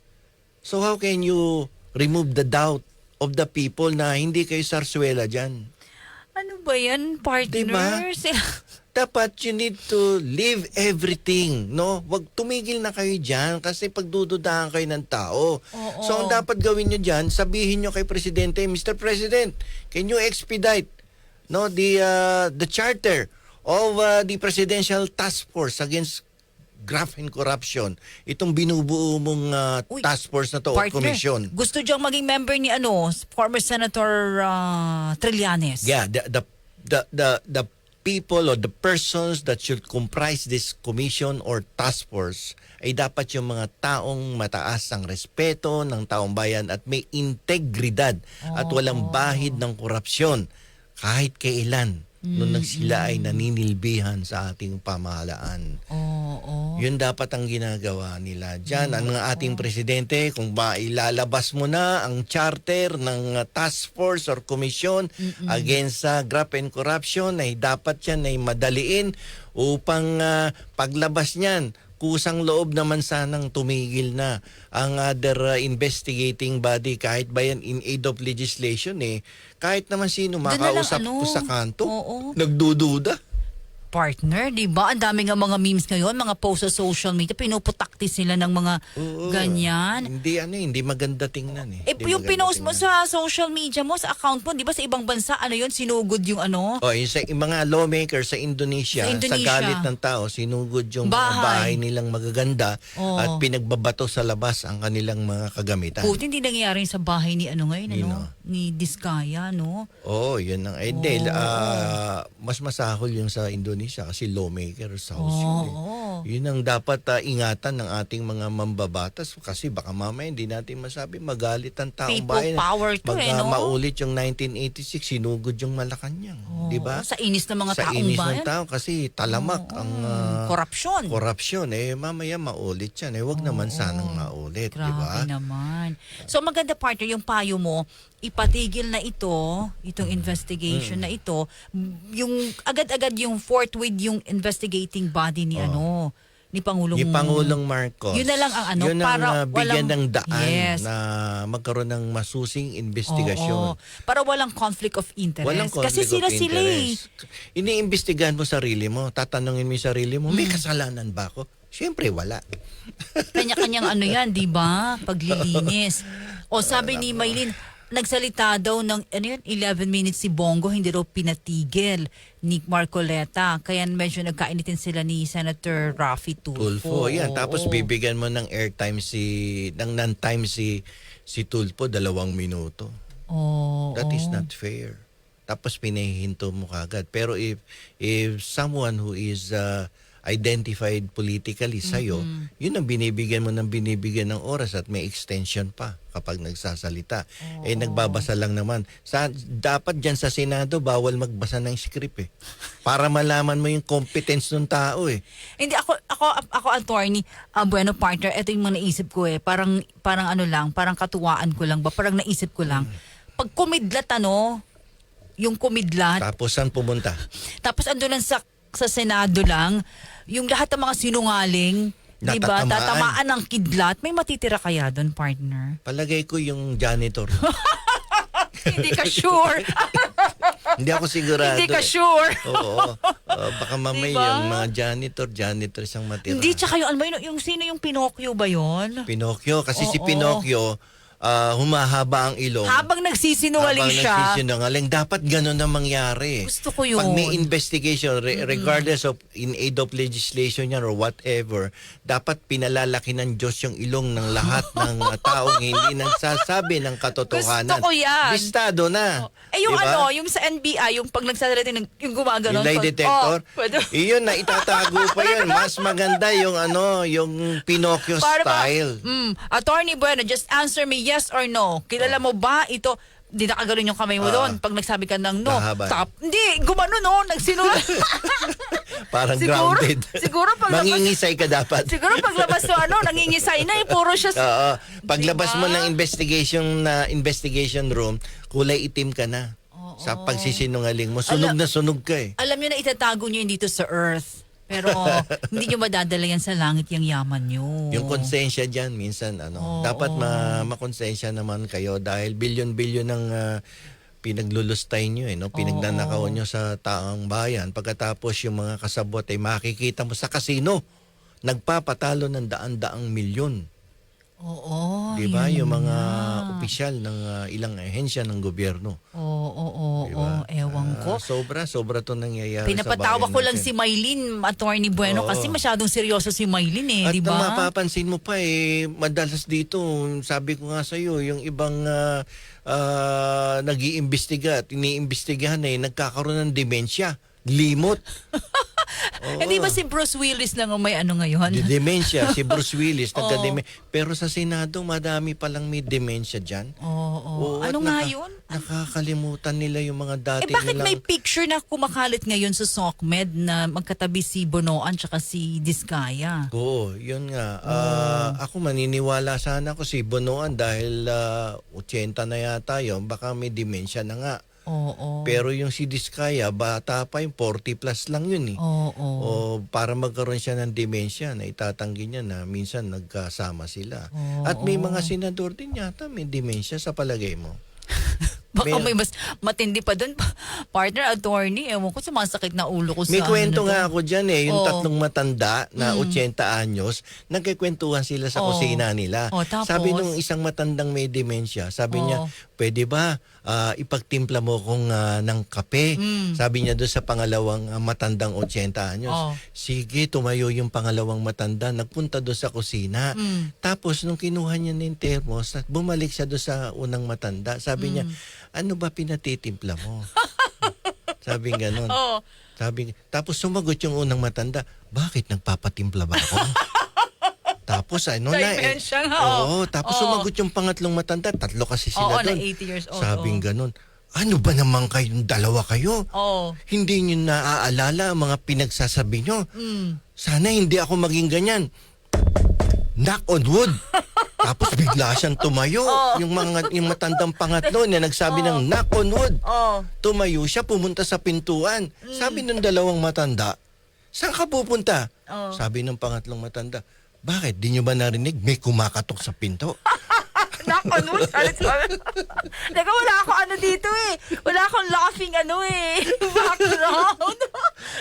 So how can you remove the doubt of the people na hindi kayo sarsuela dyan? Ano ba yan, partner? Diba? Dapat you need to leave everything, no? Wag tumigil na kayo dyan kasi pagdududahan kayo ng tao. So ang dapat gawin nyo dyan, sabihin nyo kay Presidente, Mr. President, can you expedite the charter of the Presidential Task Force against graft and corruption, itong binubuo mong task force na to o commission. Gusto diyang maging member ni former Senator Trillanes. Yeah, the people or the persons that should comprise this commission or task force ay dapat yung mga taong mataas ang respeto ng taong bayan at may integridad at walang bahid ng korupsyon kahit kailan. Nung sila ay naninilbihan sa ating pamahalaan. Yun dapat ang ginagawa nila dyan. Ang ating presidente, kung ba ilalabas mo na ang charter ng task force or commission against graft and corruption, ay dapat yan ay madaliin upang paglabas niyan, kusang loob naman sanang tumigil na ang other investigating body kahit ba yan in aid of legislation kahit naman sino makausap ko sa kanto, nagdududa. Partner, di ba? Ang dami nga mga memes ngayon, mga post sa social media, pinuputakti sila ng mga ganyan. Hindi maganda tingnan Yung pinost mo sa social media mo, sa account mo, di ba sa ibang bansa, sinugod yung yung mga lawmakers sa Indonesia, sa galit ng tao, sinugod yung mga bahay nilang magaganda at pinagbabato sa labas ang kanilang mga kagamitan. Puti, hindi nangyayari sa bahay ni ngayon, ni Diskaya, no? Yun ang mas masahol yung sa Indonesia kasi lawmaker sa house yun ang dapat ingatan ng ating mga mambabatas kasi baka mamaya hindi natin masabi magalit ang taong bayan. People power to maulit yung 1986 sinugod yung Malacanang, di ba? Sa inis ng mga taong inis bayan. ng tao kasi talamak ang korupsyon. Mamaya maulit yan. Wag naman sanang maulit, di ba? Grabe naman. So maganda, partner, yung payo mo, ipatigil na itong investigation na ito, yung agad-agad yung forthwith yung investigating body ni Pangulong Ni Pangulong Marcos. Yun na lang ang ano, Yun ang para bigyan walang- ng daan Yes. na magkaroon ng masusing investigasyon. Oo. Para walang conflict of interest. Walang Kasi conflict of sila interest. Iniimbestigahan mo sarili mo, tatanungin mo yung sarili mo, may kasalanan ba ako? Siyempre, wala. Kanya-kanyang ano yan, di ba? Paglilinis. O sabi ni Maylin, nagsalita daw ng 11 minutes si Bongo, hindi raw pinatigil ni Marcoleta. Kaya medyo nagkainitin sila ni Senator Raffy Tulfo. Tulfo, yan. Tapos Oo. bibigyan mo ng airtime ng non-time si Tulfo, 2 minuto. Oo. That is not fair. Tapos pinahihinto mo kagad. Pero if someone who is identified politically sa'yo, yun ang binibigyan mo ng binibigyan ng oras at may extension pa kapag nagsasalita. Nagbabasa lang naman. Dapat dyan sa Senado, bawal magbasa ng script eh. Para malaman mo yung competence ng tao eh. Hindi ako attorney, bueno partner, ito yung mga naisip ko eh. Parang ano lang, parang katuwaan ko lang ba? Parang naisip ko lang. Pag kumidlat yung kumidlat, Tapos saan pumunta? tapos ando lang sa Senado lang, yung lahat ng mga sinungaling, di ba, Natatamaan. tatamaan ng kidlat, may matitira kaya doon, partner? Palagay ko yung janitor. Hindi ka sure. Hindi ako sigurado. Hindi ka eh. sure. Oo. Baka mamaya Diba? yung mga janitor isang matira. Hindi, tsaka yung, alam mo, yung sino yung Pinocchio ba yon? Pinocchio. Kasi si Oo. Pinocchio, humahaba ang ilong. Habang nagsisinungaling Habang siya, nagsisinungaling, dapat ganun na mangyari. Gusto ko yun. Pag may investigation, regardless of in aid of legislation yan or whatever, dapat pinalalaki ng Diyos yung ilong ng lahat ng taong hindi nagsasabi ng katotohanan. Gusto ko yan. Listado na. yung Diba? yung sa NBI, yung pag nagsasalita yung gumagano. Yung lie detector. Pwede. Iyon na itatago pa yan. Mas maganda yung yung Pinocchio Para ba- style. Attorney Bueno, just answer me yes or no. Kilala mo ba ito? Di nakaganon yung kamay mo doon pag nagsabi ka ng no. Nahabay. Hindi, gumano no. Nagsinungaling. Parang Siguro- grounded. siguro pag labas- Mangingisay ka dapat. Siguro paglabas to nangingisay na puro siya. Oo. Paglabas Diba? mo ng investigation room, kulay itim ka na. Sa pagsisinungaling mo, sunog na sunog ka eh. Alam niyo na itatago niyo yun dito sa earth. Pero hindi niyo madadala yan sa langit yung yaman niyo. Yung konsensya dyan, minsan, dapat makonsensya naman kayo dahil bilyon-bilyon ng pinaglulustay nyo, no? Pinagnanakaw nyo sa taong bayan. Pagkatapos yung mga kasabot ay makikita mo sa kasino, nagpapatalo ng daan-daang milyon. Oo. Di ba? yun Yung mga na. opisyal ng ilang ahensya ng gobyerno. Oo. Diba? Ewan ko. Sobra to nangyayari Pinapatawa sa bayan ko lang natin. si Maylin, Attorney Bueno, Oo. kasi masyadong seryoso si Maylin eh, At di ba? ang mapapansin mo pa madalas dito, sabi ko nga sa iyo, yung ibang nag-iimbestiga at iniimbestigahan nagkakaroon ng demensya, limot. Hindi ba si Bruce Willis lang ang may ano ngayon? Dementia, si Bruce Willis, pero sa Senado, madami palang may dementia dyan. Oo. at Ano nga yun? Nakakalimutan nila yung mga dati Bakit nilang... may picture na kumakalit ngayon sa SOCMED na magkatabi si Bonoan tsaka si Diskaya? Oo, yun nga. Ako maniniwala sana ako si Bonoan dahil 80 na yata yun, baka may dementia na nga. Oo. Pero yung si Diskaya, bata pa yung 40 plus lang yun eh. Oo. O para magkaroon siya ng dementia, na itatanggi niya na minsan nagkasama sila. At may mga senador din yata may dementia sa palagay mo. Baka may mas matindi pa doon, partner, attorney. Ewan ko, sumasakit na ulo ko sa May kwento ano nga to. ako dyan yung Oo. tatlong matanda na 80 anyos, nagkikwentuhan sila sa Oo. kusina nila. Tapos? Sabi nung isang matandang may dementia, sabi niya, pwede ba ipagtimpla mo kong ng kape? Sabi niya doon sa pangalawang matandang 80 anyos. Sige, tumayo yung pangalawang matanda, nagpunta doon sa kusina. Tapos nung kinuha niya ng termos, bumalik siya doon sa unang matanda. Sabi niya, ano ba pinatitimpla mo? Sabi ganun. Tapos sumagot yung unang matanda, bakit nagpapatimpla ba ako? Tapos Dimension, tapos sumagot yung pangatlong matanda, tatlo kasi sila na doon. 80 years old. Sabing ganun, ano ba naman kayong dalawa kayo? Hindi nyo naaalala ang mga pinagsasabi nyo. Sana hindi ako maging ganyan. Knock on wood. Tapos bigla siyang tumayo. Yung matandang pangatlo na nagsabi ng knock on wood. Tumayo siya, pumunta sa pintuan. Sabi ng dalawang matanda, saan ka pupunta? Oh. Sabi ng pangatlong matanda, bakit? Di nyo ba narinig? May kumakatok sa pinto. Nako, no? Teka, wala ako ano dito eh. Wala akong laughing background.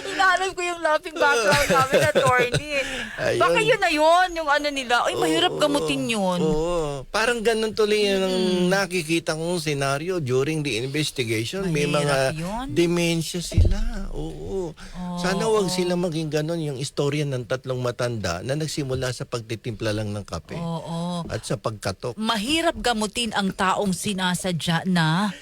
Hinahanap ko yung laughing background namin, attorney. Ayun. Baka yun na yun, yung ano nila. Ay, mahirap gamutin yun. Oo. Parang ganun tuloy yung nakikita kong senaryo during the investigation. May Mahirap mga yun. dementia sila. Oo. Sana wag sila maging ganun yung istorya ng tatlong matanda na nagsimula sa pagtitimpla lang ng kape. Oo. At sa pagkatok. Mahirap gamutin ang taong sinasadya na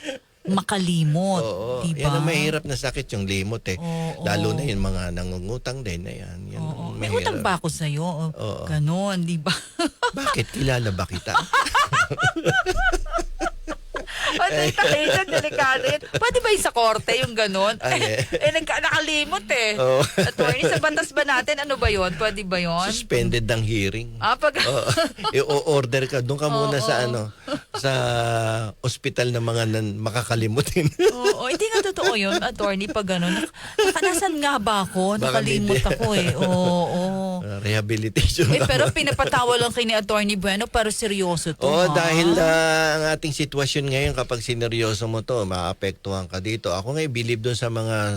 makalimot. Oo. Diba? Yan ang mahirap na sakit, yung limot eh. Oo. Lalo na yung mga nangungutang din na yan. Yan ang May mahirap. utang ba ako sa'yo? Oo. Ganon, di ba? Bakit kilala ba kita? Attention, delikado yun. Pwede ba yung sa korte, yung ganon? Ay, Nakalimot eh. Oo. Attorney, sa batas ba natin, ano ba yun? Pwede ba yun? Suspended ang hearing. Pag... Oo. I-order ka. Doon ka muna sa sa ospital na mga makakalimutin. Oo, hindi nga totoo yun, attorney, pag gano'n. Nasaan nga ba ako? Baka Nakalimot hindi. ako eh. Oo. Rehabilitation. Pero pinapatawa lang kay ni Attorney Bueno, pero seryoso to. Oo, ha? dahil ang ating sitwasyon ngayon, kapag sineryoso mo to, maapektuhan ka dito. Ako ngayon, believe doon sa mga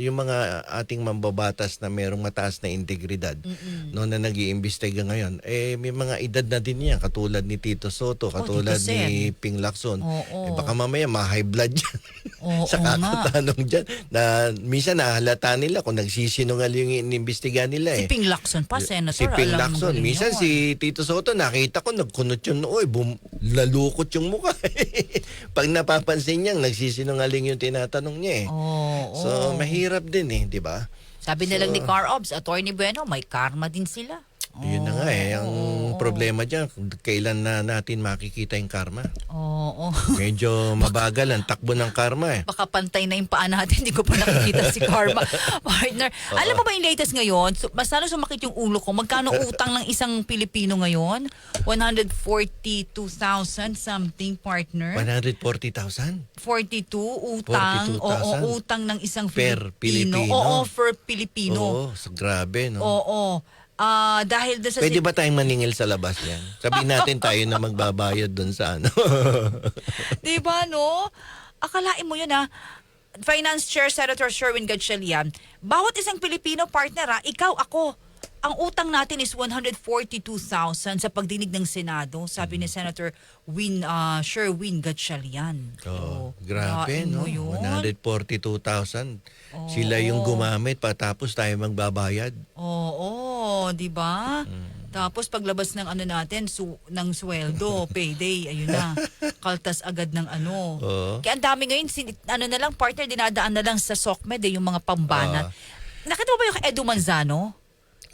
yung mga ating mambabatas na merong mataas na integridad, no, na nag-iimbestiga ngayon. May mga edad na din yan, katulad ni Tito Soto, katulad Tito ni Ping Lacson. Oo. Baka mamaya ma-high blood yan. Oo sa kakatanong dyan. Na minsan nahalata nila kung nagsisinungaling yung inimbestiga nila eh. Si Ping Lacson pa, Senator. Si Ping alam mo Lacson. galing Minsan yun. si Tito Soto, nakita ko, nagkunot yung noo, lalukot yung mukha. Pag napapansin niyang nagsisinungaling yung tinatanong niya eh. Oo. So, mahirap din eh, di ba? Sabi nilang ni Car Obs, Attorney Bueno, may karma din sila. Yun na nga eh. Ang problema dyan, kailan na natin makikita yung karma? Oo. Medyo mabagal ang takbo ng karma eh. Baka pantay na yung paa natin, hindi ko pa nakikita si Karma. Partner, alam mo ba yung latest ngayon? Mas lalo sumakit yung ulo ko. Magkano utang ng isang Pilipino ngayon? 142,000 something, partner. 140,000? 42 utang. 42,000? Oo, utang ng isang Per Filipino. Pilipino? Oo, per Pilipino. Oo, so grabe no? Oo. Dahil doon sa... Pwede ba tayong maningil sa labas yan? Sabihin natin tayo na magbabayad doon sa ano. Di ba, no? Akalain mo yun, ha? Finance Chair Senator Sherwin Gatchalian, bawat isang Pilipino partner, ikaw, ako, ang utang natin is 142,000 sa pagdinig ng Senado, sabi ni Senator Sherwin Gatchalian. Oh, So, grabe kalain no? mo yun. 142,000. Sila yung gumamit patapos tayo magbabayad. Oo, di ba? Tapos paglabas ng ano natin, ng sweldo, payday, ayun na. Kaltas agad ng ano. Oo. Kaya ang dami ngayon, ano na lang, partner, dinadaan na lang sa SOCMED, yung mga pambanat. Nakita mo ba yung kay Edu Manzano?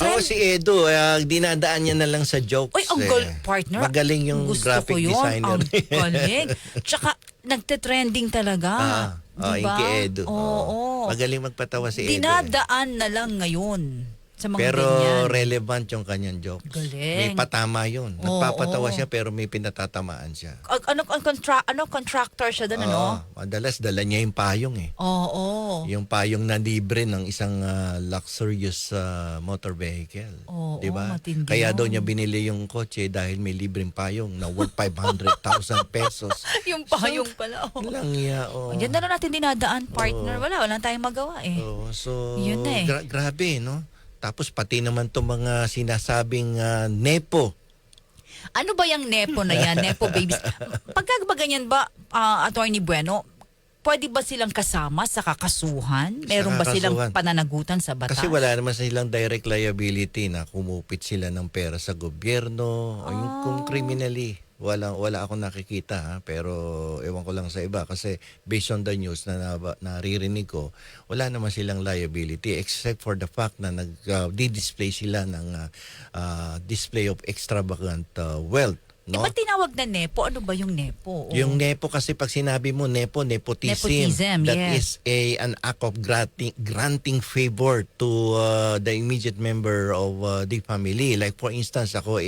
Oo, si Edo, dinadaan niya na lang sa jokes. Uy, ang partner. Magaling yung gusto graphic ko yun. designer. Ang galing. Tsaka, nagte-trending talaga. Yung Diba? kay Edo. Oo. Magaling magpatawa si Edo. Dinadaan na lang ngayon sa mga Pero ganyan. relevant yung kanyang jokes. Galing. May patama yun. Oo. Nagpapatawa siya pero may pinatatamaan siya. Contractor siya doon, ano? Madalas dala niya yung payong eh. Oo. Yung payong na libre ng isang luxurious motor vehicle. Oo, 'Di ba? matindi Kaya yun. daw niya binili yung kotse dahil may libreng payong na worth 500,000 pesos. Yung payong pala. Oh. Langya, oh. Diyan na lang natin dinadaan, partner. Wala tayong magawa eh. Oo, so Yun na eh. grabe, no? Tapos pati naman itong mga sinasabing nepo. Ano ba yung nepo na yan? Nepo babies. Pagka ba ganyan ba, Attorney Bueno, pwede ba silang kasama sa kakasuhan? Meron ba silang kakasuhan. pananagutan sa batas? Kasi wala naman silang direct liability na kumupit sila ng pera sa gobyerno. O yung kung criminally, wala akong nakikita ha? Pero ewan ko lang sa iba kasi based on the news na naririnig ko, wala naman silang liability except for the fact na nag-display sila ng display of extravagant wealth. No? Ba't tinawag na nepo? Ano ba yung nepo? Oo. Yung nepo kasi pag sinabi mo nepotism, Nepotism, that yes. is an act of granting favor to the immediate member of the family. Like for instance, ako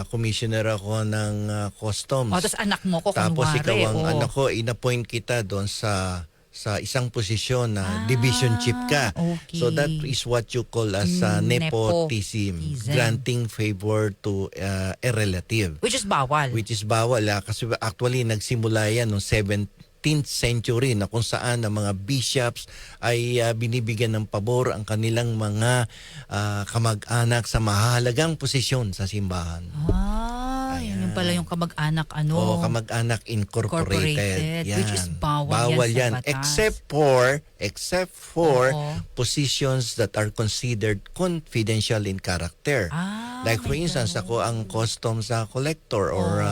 commissioner ako ng customs. Tapos anak mo ko, Tapos kunwari. ikaw ang oo. anak ko, inappoint kita doon sa sa isang posisyon na division chief ka. Okay. So that is what you call as nepotism, Nepotism. granting favor to a relative. Which is bawal. Which is bawal kasi actually nagsimula yan noong 17th century na kung saan ang mga bishops ay binibigyan ng pabor ang kanilang mga kamag-anak sa mahalagang posisyon sa simbahan. Yun yung pala yung kamag-anak O kamag-anak incorporated. Which is bawal yan yan sa batas. Except for Oo. positions that are considered confidential in character. Like for may instance, ganun. ako ang customs collector or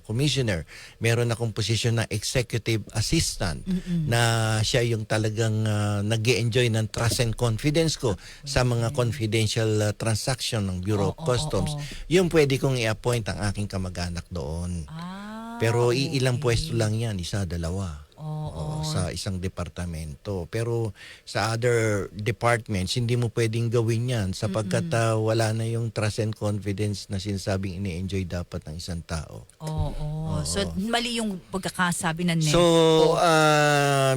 commissioner. Meron akong position na executive assistant na siya yung talagang nag-e-enjoy ng trust and confidence ko sa mga confidential transaction ng Bureau of Customs. Yung pwede kong i-appoint ang aking kamag-anak doon. Pero ilang pwesto lang yan, isa, dalawa. Sa isang departamento. Pero sa other departments, hindi mo pwedeng gawin yan sapagkat wala na yung trust and confidence na sinasabing ini-enjoy dapat ng isang tao. So, mali yung pagkakasabi ng nepo. So,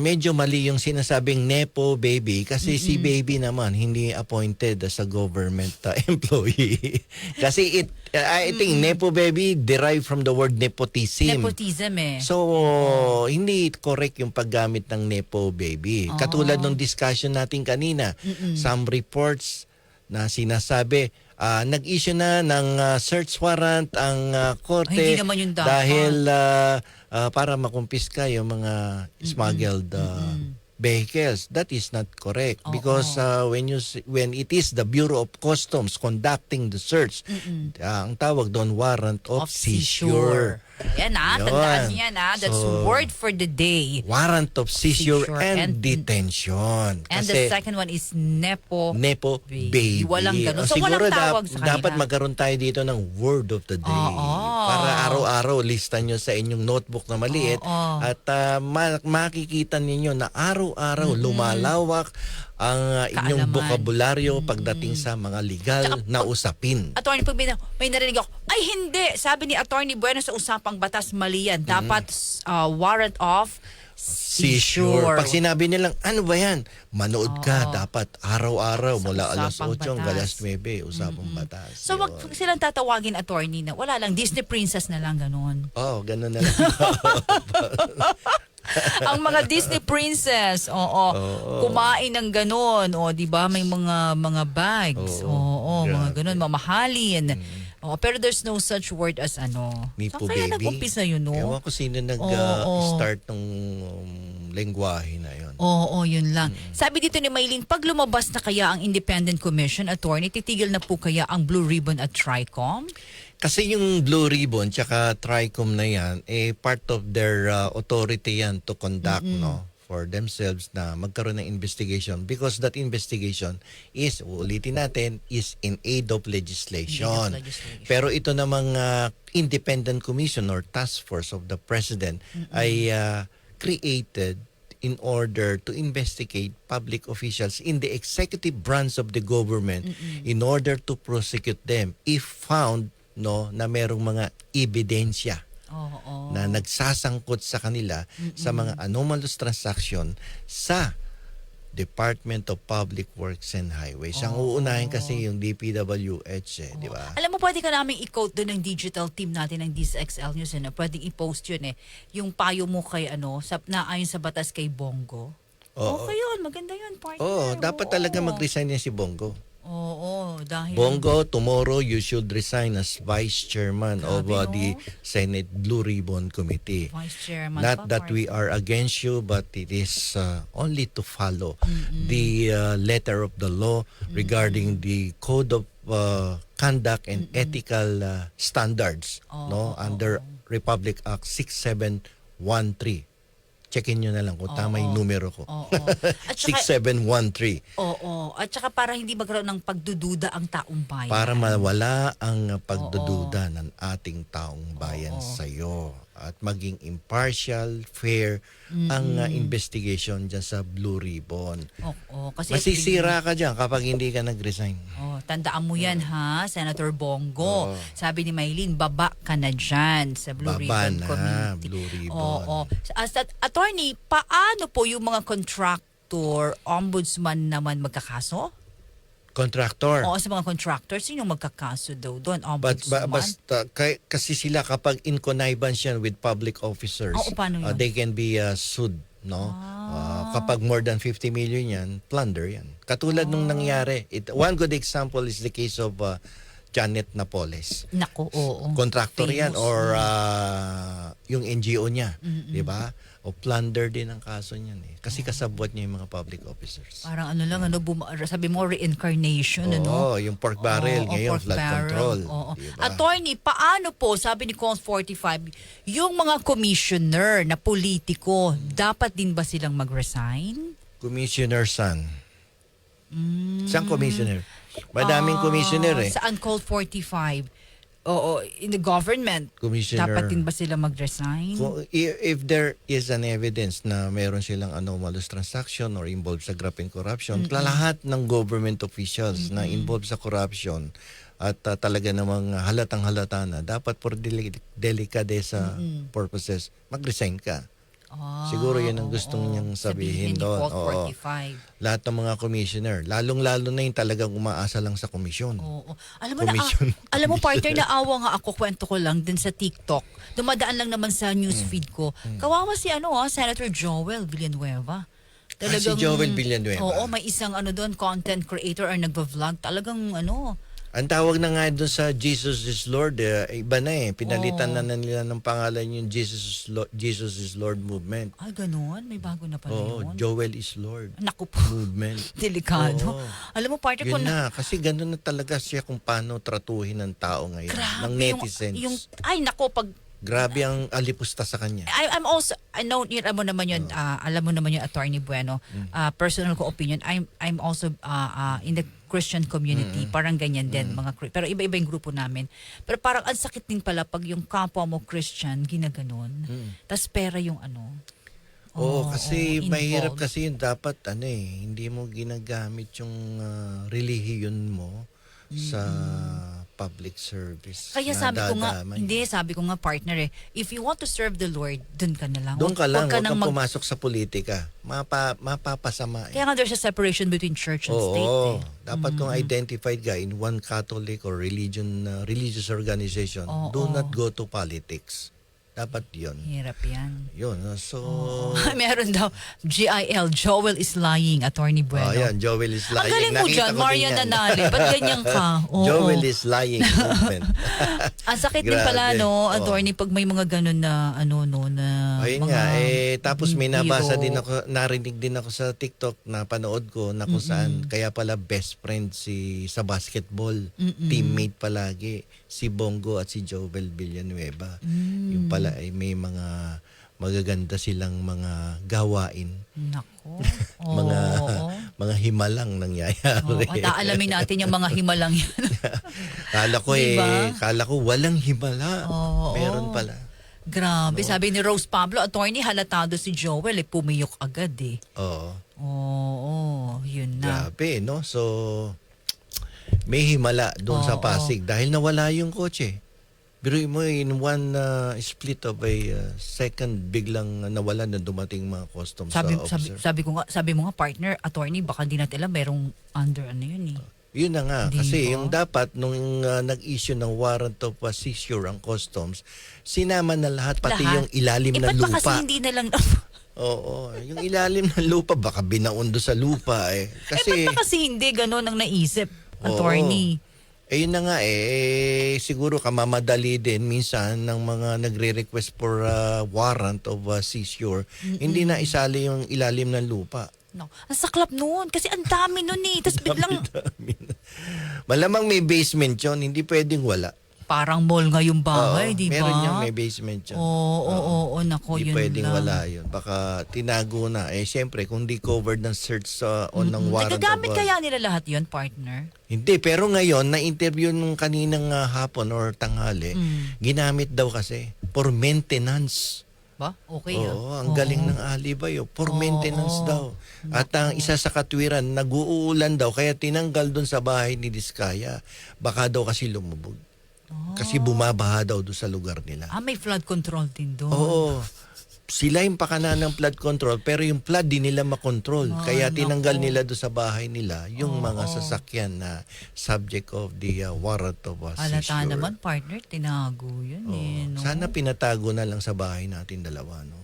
medyo mali yung sinasabing nepo baby kasi si baby naman hindi appointed as a government employee. Kasi I think nepo baby derived from the word nepotism. Nepotism eh. So, hindi correct yung paggamit ng nepo baby. Katulad ng discussion natin kanina, some reports na sinasabi, nag-issue na ng search warrant ang korte Ay, hindi naman yun dapat. dahil para makumpiska yung mga smuggled vehicles. That is not correct because when it is the Bureau of Customs conducting the search, ang tawag doon warrant of seizure. Yan tandaan niyo yan That's So, word for the day. Warrant of seizure Seizure and and- detention. And the second one is nepo. Nepo baby. Walang ganun. So, Siguro walang tawag sa kanila. dapat magkaroon tayo dito ng word of the day. Para araw-araw lista nyo sa inyong notebook na maliit at makikita ninyo na araw-araw lumalawak ang inyong Kaalaman. bokabularyo pagdating sa mga legal na usapin. Attorney, pag may narinig ako, ay hindi, sabi ni Attorney Bueno sa usapang batas, mali yan. Dapat warrant of Seizure. Pag sinabi nilang, ano ba yan? Manood ka dapat araw-araw mula alas usapang 8 hanggang alas batas. 9, usapang batas. So, wag silang tatawagin attorney na wala lang, Disney princess na lang, ganun. Ganun na lang. Ang mga Disney princess, kumain ng ganun, di ba? May mga bags, mga grabe. ganun, mamahalin. Pero there's no such word as Nipo so, kaya baby. nag-umpisa yun, no? Ewan ko sino nag-start ng lengguwahe na yun. Yun lang. Sabi dito ni Mailing, pag lumabas na kaya ang Independent Commission, attorney, titigil na po kaya ang Blue Ribbon at TRICOM? Kasi yung Blue Ribbon tsaka TRICOM na yan, part of their authority yan to conduct, for themselves na magkaroon ng investigation because that investigation is, ulitin natin, is in aid of legislation. Pero ito namang Independent Commission or Task Force of the President ay created in order to investigate public officials in the executive branch of the government in order to prosecute them if found na merong mga ebidensya na nagsasangkot sa kanila sa mga anomalous transaction sa Department of Public Works and Highways. Ang uunahin kasi yung DPWH, di ba? Alam mo, pwede ka namin i-quote doon ng digital team natin ng DCXL News. Pwedeng i-post yun yung payo mo kay na ayon sa batas kay Bongo. Okay yun, maganda yun, partner. Dapat talaga mag-resign yan si Bongo. Dahil Bongo, tomorrow you should resign as Vice Chairman of the Senate Blue Ribbon Committee. Vice Chairman Not that we are against you, but it is only to follow the letter of the law regarding the Code of Conduct and Ethical Standards under Republic Act 6713. Checkin nyo na lang kung tama yung numero ko. At saka, 6713. At saka para hindi magkaroon ng pagdududa ang taong bayan. Para mawala ang pagdududa ng ating taong bayan sa iyo. at maging impartial, fair ang investigation dyan sa Blue Ribbon. Oo, kasi Masisira ka dyan kapag hindi ka nag-resign. Oh, tandaan mo yan ha, Senator Bongo. Sabi ni Maylene, baba ka na dyan sa Blue Baba Ribbon na, Committee. Blue Ribbon. Oo. Attorney, paano po yung mga contractor, ombudsman naman magkakaso? Contractor. Oo, sa mga contractors, sino magkakaso daw doon? But Ombudsman? basta kasi sila kapag in connivance yan with public officers, Oo, paano yun? they can be sued, no? Kapag more than 50 million yan, plunder yan. Katulad nung nangyari. One good example is the case of Janet Napoles. Naku, oo. Contractor yan Famous. or yung NGO niya, 'di ba? O plunder din ang kaso niyan eh. Kasi kasabwat niya yung mga public officers. Parang ano lang, sabi mo, reincarnation, ano? Oo, yung pork barrel Oo, ngayon, pork flood barrel. control. Oo. Diba? Attorney, paano po, sabi ni Cons 45, yung mga commissioner na politiko, dapat din ba silang mag-resign? Commissioner San. Saan commissioner? Madaming commissioner eh. Sa Uncalled 45, oo, in the government, Commissioner. dapat din ba sila mag-resign? If there is an evidence na meron silang anomalous transaction or involved sa graft and corruption, lahat ng government officials na involved sa corruption at talaga namang halatang halata na dapat for delicadeza purposes, mag-resign ka. Siguro yun ang gustong niyang sabihin ni doon. Colt Oo. 45. Lahat ng mga commissioner, lalong-lalo na yung talagang umaasa lang sa komisyon. Oo. Alam mo Commission. alam mo partner, naawa nga ako, kwento ko lang din sa TikTok. Dumadaan lang naman sa newsfeed ko. Kawawa si Senator Joel Villanueva. Si Joel Villanueva. Oo, may isang doon, content creator or nagva-vlog. Talagang Ang tawag na nga doon sa Jesus is Lord, iba na eh. Pinalitan na nila ng pangalan yung Jesus is Lord movement. ay ganun, may bago na pala Oo, yun. Joel is Lord Naku po, movement. delikado. Oo. Alam mo partner, Yun kung na, kasi gano'n na talaga siya kung paano tratuhin ng tao ngayon, ng netizens. ay nako, pag Grabe ang alipusta sa kanya. I'm also, I know, alam mo naman yun, alam mo naman yun, Attorney Bueno, personal ko opinion, I'm also in the Christian community, parang ganyan din, pero iba-iba yung grupo namin. Pero parang ang sakit din pala pag yung kapwa mo Christian, ginaganon. Tas pera yung Oo, kasi involved. mahirap kasi yun. Dapat hindi mo ginagamit yung relihiyon mo sa public service. Kaya Nadadamay. sabi ko nga partner if you want to serve the Lord, dun ka na lang. Doon ka lang, huwag kang nang pumasok sa politika. Mapapasama. Kaya nga there's a separation between church and state. Oo, dapat kung identified ka in one Catholic or religious organization, do not go to politics. Dapat yun. Hirap yan. Yun. So, Meron daw, GIL, Joel is lying, Attorney Bueno. ayan, Joel is lying. Ang galing mo Nakita dyan, ko din Maria yan. Nanali. Ba't ganyan ka? Oo. Joel is lying movement. Ang sakit din Grabe. pala, Oo. Attorney, pag may mga ganun na, na Ayun mga nga, tapos may nabasa biro. din ako, narinig din ako sa TikTok na panood ko na kung saan, kaya pala best friend sa basketball, teammate palagi, si Bongo at si Joel Villanueva. Yung pala ay may mga magaganda silang mga gawain. Nako. Mga himalang nangyayari. At aalamin natin yung mga himalang yan. Kala ko walang himala. Oo. Meron pala. Grabe, sabi ni Rose Pablo, Attorney, halatado si Joel, pumiyok agad Oo. Oo, yun na. Grabe, no? So, may himala doon sa Pasig dahil nawala yung kotse. Pero mo in one split of a second, biglang nawala na dumating mga customs officer. Sabi mo nga, partner, Attorney, baka di natin alam, merong under yun eh. Yun na nga. Di Kasi ba? yung dapat, nung nag-issue ng warrant of seizure ang customs, sinama na lahat, pati yung ilalim ng ba't lupa. ba kasi hindi na lang... Oo. Yung ilalim ng lupa, baka binaundo sa lupa eh. Kasi, ba't ba kasi hindi gano'n ang naisip, Attorney? Yun na nga siguro kamamadali din minsan ng mga nagre-request for warrant of seizure, hindi na isali yung ilalim ng lupa. No. Ang saklap noon kasi ang dami noon eh. Tapos biglang Malamang may basement yun, hindi pwedeng wala. parang mall nga yung bahay, Oo, di ba? meron yung may basement yun. Oo, nako, Hindi yun pwedeng lang. wala yun. Baka tinago na. Siyempre, kung di covered ng search on ng warrant Nagagamit of kaya nila lahat yun, partner? Hindi, pero ngayon, na-interview nung kaninang hapon or tanghali, ginamit daw kasi. for maintenance. Ba? Okay. Oo, ang galing ng alibay. For maintenance daw. At ang isa sa katwiran, nag-uulan daw, kaya tinanggal doon sa bahay ni Diskaya. Baka daw kasi lumubog. Kasi bumabaha daw doon sa lugar nila. May flood control din doon. Oo. Sila yung pakana ng flood control, pero yung flood di nila makontrol. Kaya tinanggal nila doon sa bahay nila yung mga sasakyan na subject of the warrant of Halata seizure. naman, partner, tinago yun eh. No? Sana pinatago na lang sa bahay natin dalawa, no?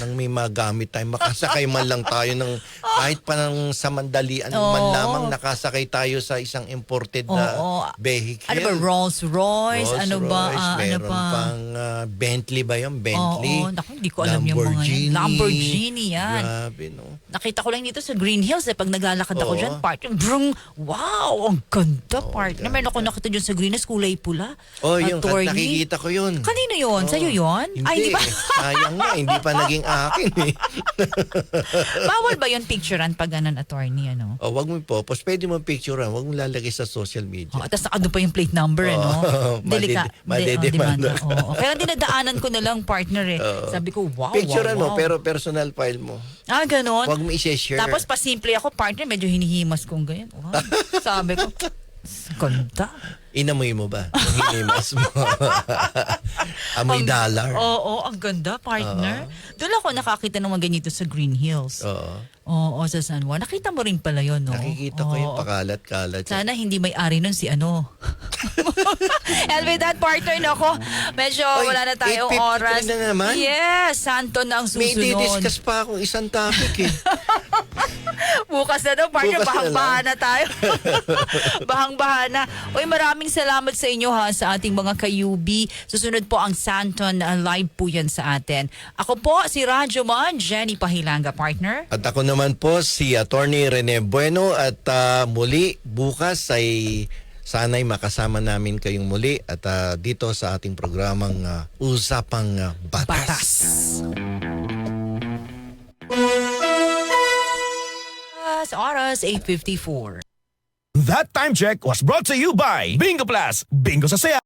Nang may magamit tayo, makasakay man lang tayo ng kahit pa ng samandalian man lamang, nakasakay tayo sa isang imported na vehicle. Ano ba, Rolls Royce? Ano ba? Ano Meron pa? pang Bentley ba yun? Bentley. Oo, naku, hindi ko alam yung mga yan. Lamborghini yan. Grabe, no? Nakita ko lang dito sa Green Hills pag naglalakad ako dyan, partner. Brung, wow, ang ganda, partner. Meron ako nakita dyan sa Green Hills, kulay pula. Yung Attorney. nakikita ko yun. Kanino yun? Sa'yo yun? Hindi, Ay, di ba? sayang na, hindi pa naging akin eh. Bawal ba yun picturean pag ganon, attorney, ano? Wag mo i-post, pwede mo picturean, wag mo lalagay sa social media. Tapos naka pa yung plate number, ano? Madedemanda. Kaya dinadaanan ko na lang, partner eh. Sabi ko, wow, Picturean wow, mo, pero personal file mo. Ganon. Wag mo i-share. Tapos pasimple ako, partner, medyo hinihimas kong ganyan. Wow. Sabi ko, ganda. Inamoy mo ba? Yung hinimas mo. Amoy dollar. Oo, ang ganda, partner. Doon ako nakakita ng mga ganito sa Green Hills. Oo, sa San Juan. Nakita mo rin pala yun, no? Nakikita ko yung pakalat-kalat. Sana hindi may-ari nun si ano. And with that, partner, nako, medyo wala na tayong 8:53 oras. na naman? Yes, Santo na ang May susunod. didiscuss pa akong isang topic eh. Bukas na daw, partner, Bukas na bahang-baha na tayo. Bahang-baha na. Uy, maraming salamat sa inyo ha, sa ating mga kayubi. Susunod po ang Santon live po yan sa atin. Ako po, si Radyo Man, Jenny Pahilanga, partner. At ako naman po si Attorney Rene Bueno at muli bukas ay sana'y makasama namin kayong muli at dito sa ating programang Usapang Batas. Oras 8:54. That time check was brought to you by Bingo Plus. Bingo sa saya,